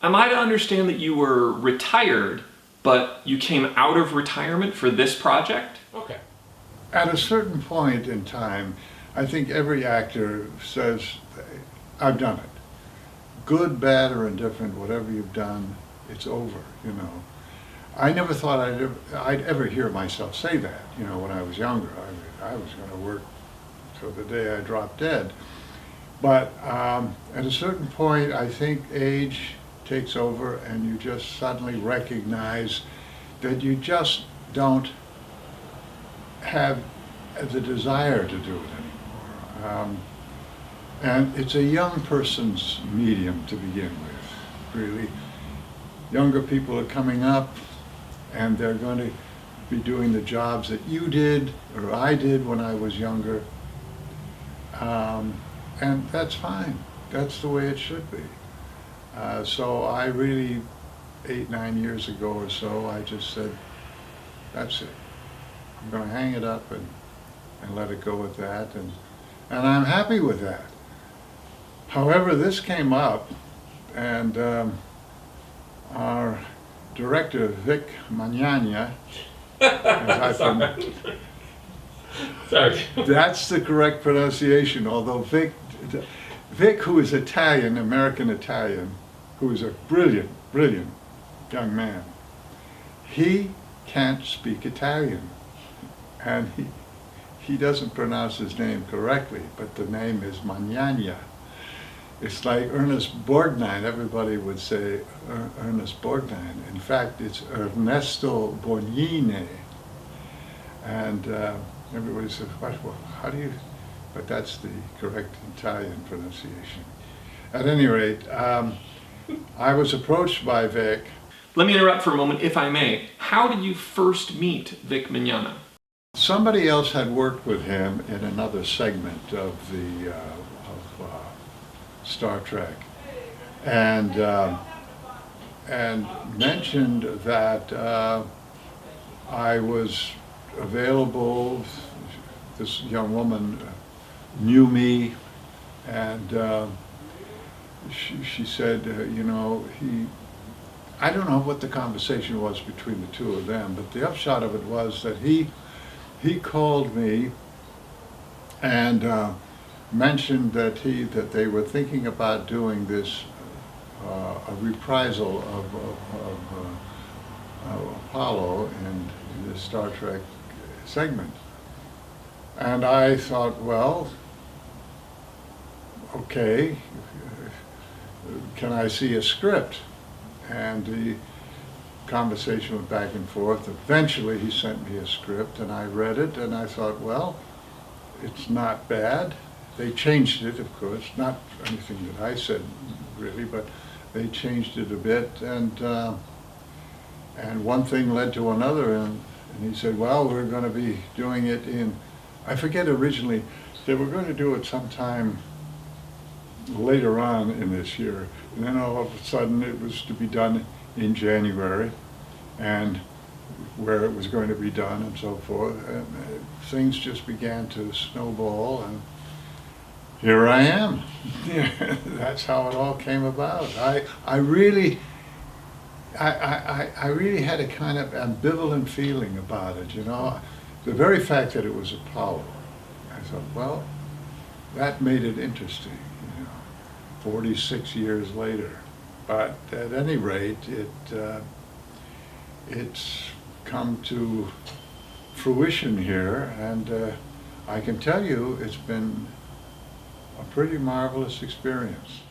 Am I to understand that you were retired, but you came out of retirement for this project? Okay. At a certain point in time, I think every actor says, I've done it. Good, bad, or indifferent, whatever you've done, it's over, you know. I never thought I'd ever hear myself say that, you know, when I was younger. I was going to work till the day I dropped dead. But at a certain point, I think age takes over and you just suddenly recognize that you just don't have the desire to do it anymore. And it's a young person's medium to begin with, really. Younger people are coming up and they're going to be doing the jobs that you did or I did when I was younger. And that's fine. That's the way it should be. So I really, 8, 9 years ago or so, I just said, that's it. I'm going to hang it up and let it go at that. And I'm happy with that. However, this came up, and our director, Vic Magnagna, Sorry. Sorry. that's the correct pronunciation, although Vic, who is Italian, American Italian, who is a brilliant, brilliant young man, he can't speak Italian. And he doesn't pronounce his name correctly, but the name is Magnagna. It's like Ernest Borgnine. Everybody would say Ernest Borgnine. In fact, it's Ernesto Borgnine. And everybody says, what, how do you, but that's the correct Italian pronunciation. At any rate, I was approached by Vic. Let me interrupt for a moment, if I may. How did you first meet Vic Mignogna? Somebody else had worked with him in another segment of the Star Trek, and mentioned that I was available. This young woman knew me, and she said, you know, I don't know what the conversation was between the two of them, but the upshot of it was that he called me and mentioned that they were thinking about doing this a reprisal of Apollo in the Star Trek segment. And I thought, well, okay, can I see a script? And the conversation went back and forth. Eventually he sent me a script and I read it and I thought, well, it's not bad. They changed it, of course, not anything that I said really, but they changed it a bit, and one thing led to another, and he said, well, we're going to be doing it in, I forget originally, they were going to do it sometime later on in this year, and then all of a sudden it was to be done in January, and where it was going to be done and so forth, and things just began to snowball, and here I am. That's how it all came about. I really had a kind of ambivalent feeling about it, you know. The very fact that it was Apollo, I thought, well, that made it interesting, you know, 46 years later. But at any rate, it's come to fruition here, and I can tell you it's been a pretty marvelous experience.